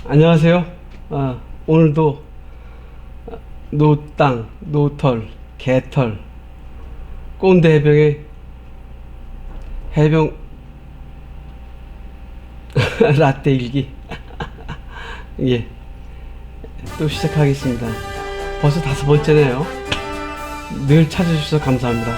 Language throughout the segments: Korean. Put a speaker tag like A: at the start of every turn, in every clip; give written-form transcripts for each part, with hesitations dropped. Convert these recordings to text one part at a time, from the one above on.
A: 안녕하세요. 오늘도 노땅, 노털, 개털, 꼰대 해병의 해병 라떼 일기 예, 또 시작하겠습니다. 벌써 5번째네요. 늘 찾아주셔서 감사합니다.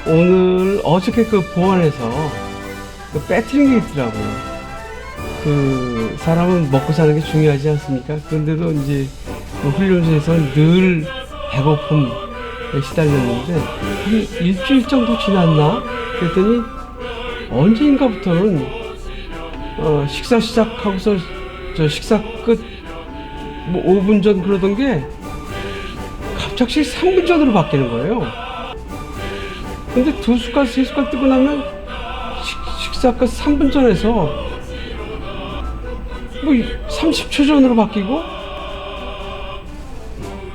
A: 오늘 어저께 그 보안에서 그 배틀인 게 있더라고요. 그 사람은 먹고 사는 게 중요하지 않습니까? 그런데도 이제 훈련소에서는 늘 배고픔에 시달렸는데 한 일주일 정도 지났나? 그랬더니 언제인가부터는 식사 시작하고서 저 식사 끝 뭐 5분 전 그러던 게 갑자기 3분 전으로 바뀌는 거예요. 근데 2숟갈, 3숟갈 뜨고 나면 식사 끝 3분 전에서 뭐 30초 전으로 바뀌고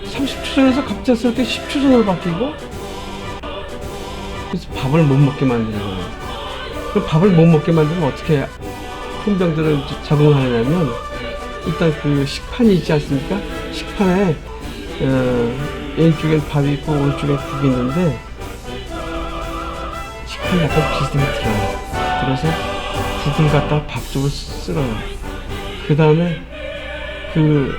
A: 30초 전에서 갑작스럽게 10초 전으로 바뀌고, 그래서 밥을 못 먹게 만드는 거예요. 그럼 밥을 못 먹게 만들면 어떻게 훈병들은 적응하느냐면, 일단 그 식판이 있지 않습니까? 식판에 왼쪽엔 밥이 있고 오른쪽엔 국이 있는데 식판이 약간 비스듬히 들어서 국을 갖다가 밥 쪽으로 쓸어요. 그 다음에 그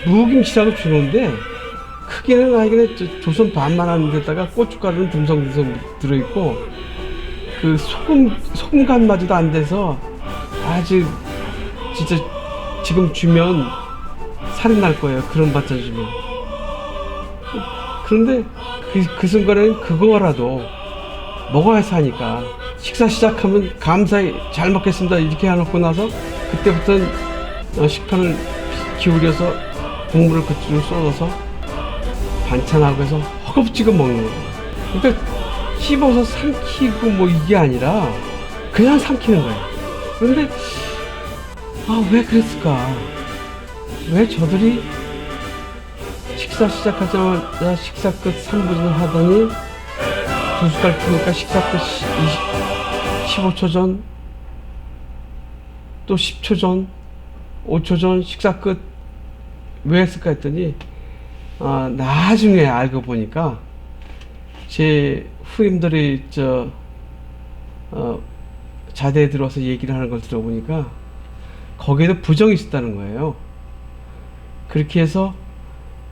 A: 무김치라고 주는데 크기는 아이게 조선 반만한 데다가 고춧가루는 듬성듬성 들어있고, 그 소금 간마저도 안 돼서 아주 진짜 지금 주면 살이 날 거예요. 그런 반찬 주면. 그런데 그 순간에는 그거라도 먹어야 사니까 식사 시작하면 감사히 잘 먹겠습니다 이렇게 해놓고 나서 그때부터는 식판을 기울여서 국물을 그쪽으로 쏟아서 반찬하고 해서 허겁지겁 먹는 거예요. 그러니까 씹어서 삼키고 뭐 이게 아니라 그냥 삼키는 거예요. 그런데 왜 그랬을까? 왜 저들이 식사 시작하자마자 식사 끝 3분을 하더니 2숟갈 푸니까 식사 끝 15초 전, 또 10초 전, 5초 전 식사 끝 왜 했을까 했더니 나중에 알고 보니까 제 후임들이 자대에 들어와서 얘기를 하는 걸 들어보니까 거기에도 부정이 있었다는 거예요. 그렇게 해서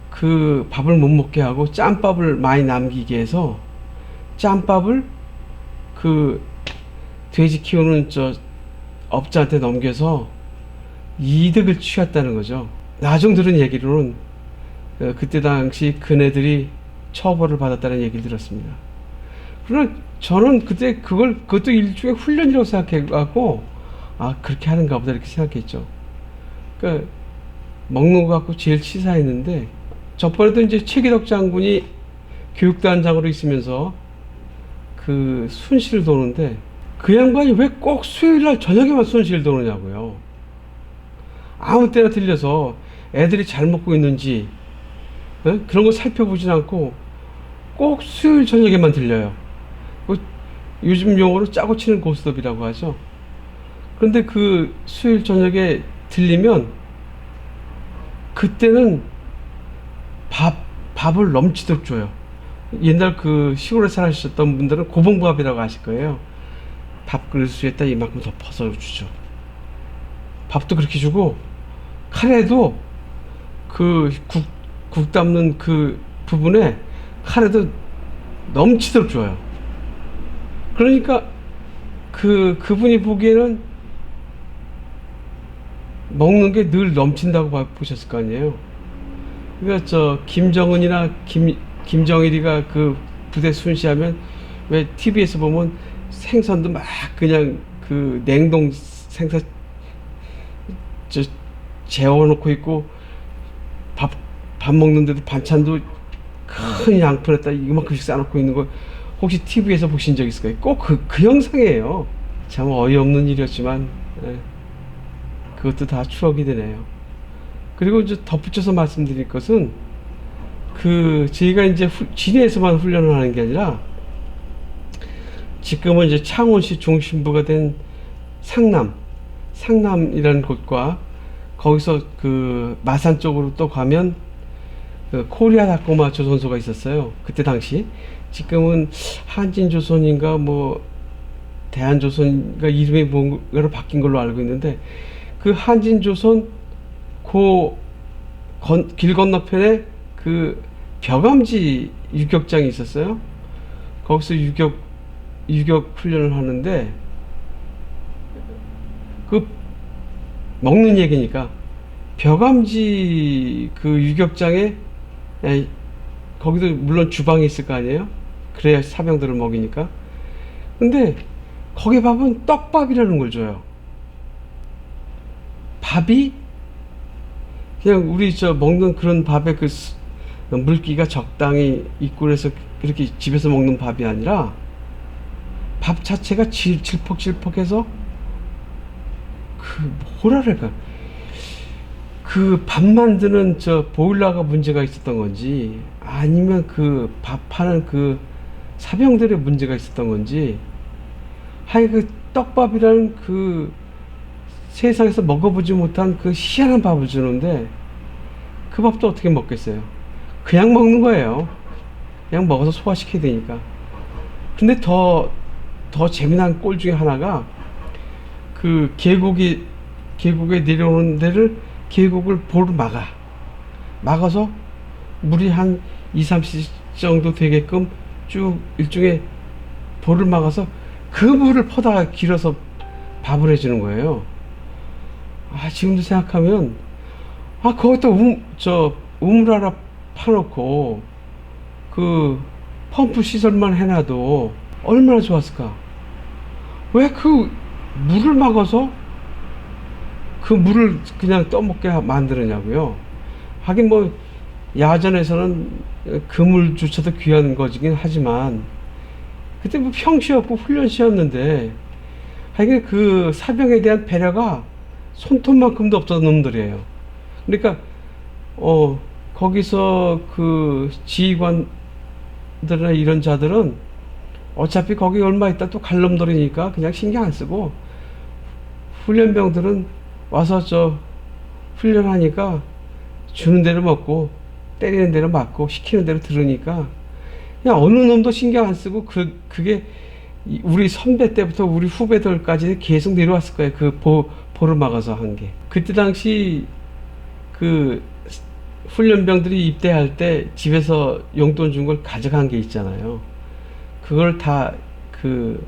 A: 그 밥을 못 먹게 하고 짬밥을 많이 남기게 해서 짬밥을 그 돼지 키우는 업자한테 넘겨서 이득을 취했다는 거죠. 나중 들은 얘기로는 그때 당시 그네들이 처벌을 받았다는 얘기를 들었습니다. 그러나 저는 그때 그것도 일종의 훈련이라고 생각해갖고 그렇게 하는가 보다 이렇게 생각했죠. 그러니까 먹는 거 갖고 제일 치사했는데, 저번에도 이제 최기덕 장군이 교육단장으로 있으면서 그 순시를 도는데 그 양반이 왜 꼭 수요일날 저녁에만 순시를 도느냐고요. 아무 때나 들려서 애들이 잘 먹고 있는지 그런 거 살펴보진 않고 꼭 수요일 저녁에만 들려요. 요즘 용어로 짜고 치는 고스톱이라고 하죠. 그런데 그 수요일 저녁에 들리면 그때는 밥을 넘치도록 줘요. 옛날 그 시골에 살아셨던 분들은 고봉밥이라고 아실 거예요. 밥그릇 위에다 이만큼 덮어서 주죠. 밥도 그렇게 주고, 카레도 그 국 담는 그 부분에 카레도 넘치도록 줘요. 그러니까 그분이 보기에는 먹는 게 늘 넘친다고 보셨을 거 아니에요. 그러니까 김정은이나 김정일이가 그 부대 순시하면 왜 TV에서 보면 생선도 막 그냥 그 냉동 생선 재워놓고 있고, 밥 먹는데도 반찬도 큰 양푼에다 이만큼씩 싸놓고 있는 거 혹시 TV에서 보신 적 있을까요? 꼭 그 영상이에요. 참 어이없는 일이었지만 그것도 다 추억이 되네요. 그리고 이제 덧붙여서 말씀드릴 것은 저희가 이제 진해에서만 훈련을 하는 게 아니라 지금은 이제 창원시 중심부가 된 상남, 상남이라는 곳과 거기서 그 마산 쪽으로 또 가면 그 코리아 다코마 조선소가 있었어요. 그때 당시. 지금은 한진조선인가 뭐 대한조선인가 이름이 뭔가로 바뀐 걸로 알고 있는데, 그 한진조선 길 건너편에 그 벼감지 유격장이 있었어요. 거기서 유격 훈련을 하는데, 그 먹는 얘기니까 벼감지 그 유격장에 거기도 물론 주방이 있을 거 아니에요. 그래야 사병들을 먹이니까. 근데 거기 밥은 떡밥이라는 걸 줘요. 밥이 그냥 우리 저 먹는 그런 밥에 그 물기가 적당히 있고 그래서 그렇게 집에서 먹는 밥이 아니라 밥 자체가 질퍽질퍽해서 그 뭐랄까, 그 밥 만드는 저 보일러가 문제가 있었던 건지 아니면 그 밥하는 그 사병들의 문제가 있었던 건지, 하여 그 떡밥이라는 그 세상에서 먹어보지 못한 그 희한한 밥을 주는데, 그 밥도 어떻게 먹겠어요? 그냥 먹는 거예요. 그냥 먹어서 소화시켜야 되니까. 근데 더 재미난 꼴 중에 하나가, 그 계곡에 내려오는 데를 계곡을 볼을 막아서 물이 한 2-30cm 정도 되게끔 쭉 일종의 볼을 막아서 그 물을 퍼다가 길어서 밥을 해주는 거예요. 지금도 생각하면 거기다 우물 하나 파놓고 그 펌프 시설만 해놔도 얼마나 좋았을까. 왜 그 물을 막아서 그 물을 그냥 떠먹게 만들었냐고요. 하긴 뭐 야전에서는 그 물조차도 귀한 거긴 하지만, 그때 뭐 평시였고 훈련시였는데, 하긴 그 사병에 대한 배려가 손톱만큼도 없던 놈들이에요. 그러니까 거기서 그 지휘관들이나 이런 자들은 어차피 거기 얼마 있다 또 갈 놈들이니까 그냥 신경 안 쓰고, 훈련병들은 와서 훈련하니까 주는 대로 먹고 때리는 대로 맞고 시키는 대로 들으니까 그냥 어느 놈도 신경 안 쓰고, 그게 우리 선배 때부터 우리 후배들까지 계속 내려왔을 거예요. 그 볼을 막아서 한 게. 그때 당시 그 훈련병들이 입대할 때 집에서 용돈 준 걸 가져간 게 있잖아요. 그걸 다 그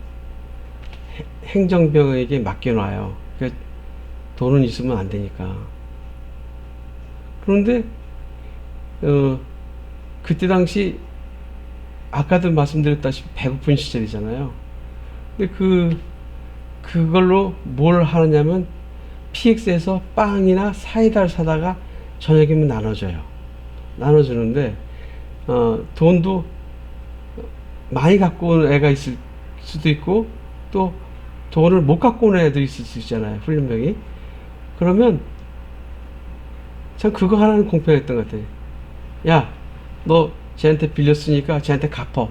A: 행정병에게 맡겨놔요. 그러니까 돈은 있으면 안 되니까. 그런데 그때 당시 아까도 말씀드렸다시피 배고픈 시절이잖아요. 근데 그걸로 뭘 하느냐면 PX에서 빵이나 사이다를 사다가 저녁이면 나눠주는데 돈도 많이 갖고 온 애가 있을 수도 있고, 또 돈을 못 갖고 온 애도 있을 수 있잖아요, 훈련병이. 그러면 참 그거 하나는 공평했던 것 같아요. 야, 너 쟤한테 빌렸으니까 쟤한테 갚어.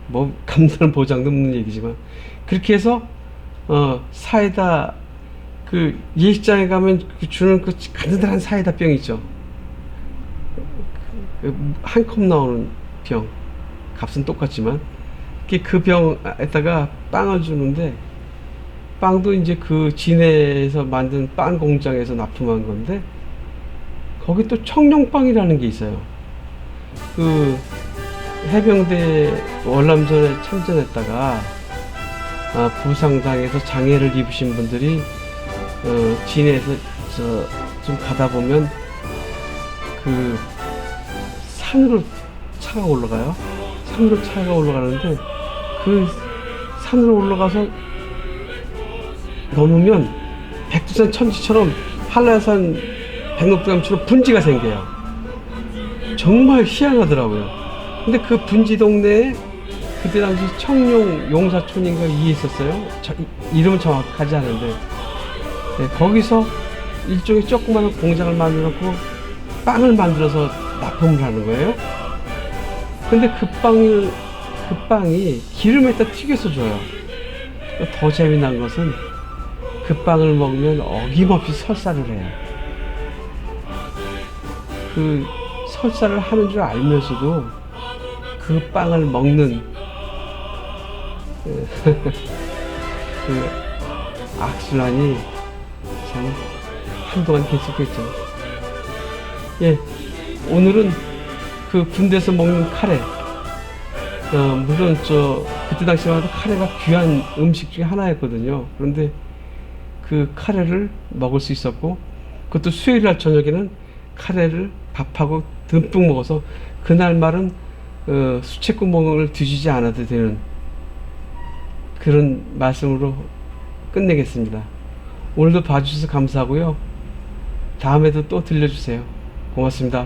A: 뭐 감사는 보장도 없는 얘기지만, 그렇게 해서 사이다, 그 예식장에 가면 주는 그 간단한 사이다 병 있죠. 한 컵 나오는 병, 값은 똑같지만 그 병에다가 빵을 주는데, 빵도 이제 그 진해에서 만든 빵 공장에서 납품한 건데, 거기 또 청룡빵이라는 게 있어요. 그 해병대 월남전에 참전했다가 부상당해서 장애를 입으신 분들이 진해에서 좀 가다 보면 그 산으로 차가 올라가요. 산으로 차가 올라가는데, 그 산으로 올라가서 넘으면 백두산 천지처럼 한라산 백록담처럼 분지가 생겨요. 정말 희한하더라고요. 근데 그 분지 동네에 그때 당시 청룡 용사촌인가 이게 있었어요. 이름은 정확하지 않은데, 네, 거기서 일종의 조그마한 공장을 만들어 놓고 빵을 만들어서 납품을 하는 거예요. 근데 그 빵이 기름에다 튀겨서 줘요. 더 재미난 것은 그 빵을 먹으면 어김없이 설사를 해요. 그 설사를 하는 줄 알면서도 그 빵을 먹는 그 악순환이 참 한동안 계속했죠. 예, 오늘은 그 군대에서 먹는 카레, 물론 그때 당시만 해도 카레가 귀한 음식 중에 하나였거든요. 그런데 그 카레를 먹을 수 있었고, 그것도 수요일 날 저녁에는 카레를 밥하고 듬뿍 먹어서 그날 말은 수채구멍을 뒤지지 않아도 되는 그런 말씀으로 끝내겠습니다. 오늘도 봐주셔서 감사하고요. 다음에도 또 들려주세요. 고맙습니다.